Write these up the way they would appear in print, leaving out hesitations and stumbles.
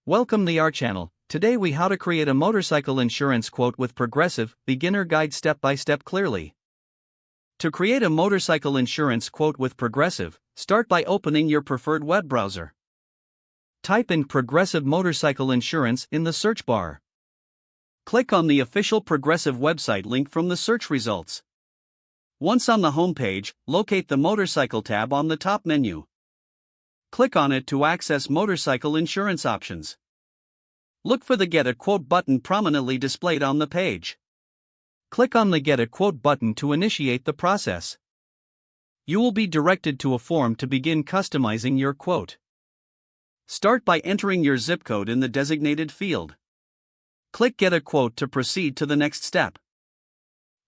Welcome to our channel. Today we how to create a motorcycle insurance quote with Progressive, beginner guide step by step clearly. To create a motorcycle insurance quote with Progressive, start by opening your preferred web browser. Type in Progressive Motorcycle Insurance in the search bar. Click on the official Progressive website link from the search results. Once on the home page, locate the Motorcycle tab on the top menu. Click on it to access motorcycle insurance options. Look for the Get a Quote button prominently displayed on the page. Click on the Get a Quote button to initiate the process. You will be directed to a form to begin customizing your quote. Start by entering your zip code in the designated field. Click Get a Quote to proceed to the next step.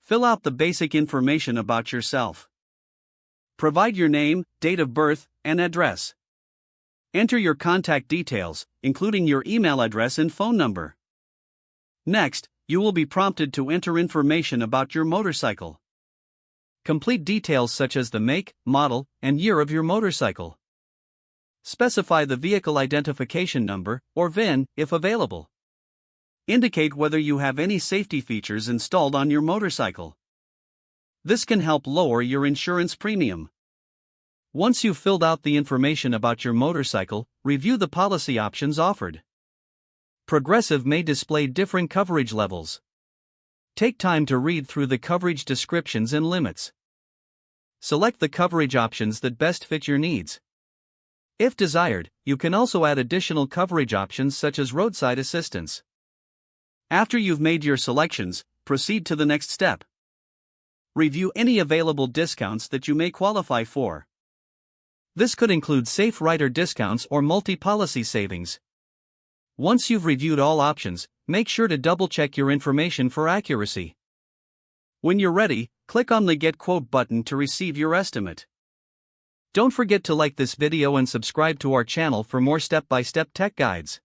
Fill out the basic information about yourself. Provide your name, date of birth, and address. Enter your contact details, including your email address and phone number. Next, you will be prompted to enter information about your motorcycle. Complete details such as the make, model, and year of your motorcycle. Specify the vehicle identification number, or VIN, if available. Indicate whether you have any safety features installed on your motorcycle. This can help lower your insurance premium. Once you've filled out the information about your motorcycle, review the policy options offered. Progressive may display different coverage levels. Take time to read through the coverage descriptions and limits. Select the coverage options that best fit your needs. If desired, you can also add additional coverage options such as roadside assistance. After you've made your selections, proceed to the next step. Review any available discounts that you may qualify for. This could include safe rider discounts or multi-policy savings. Once you've reviewed all options, make sure to double-check your information for accuracy. When you're ready, click on the Get Quote button to receive your estimate. Don't forget to like this video and subscribe to our channel for more step-by-step tech guides.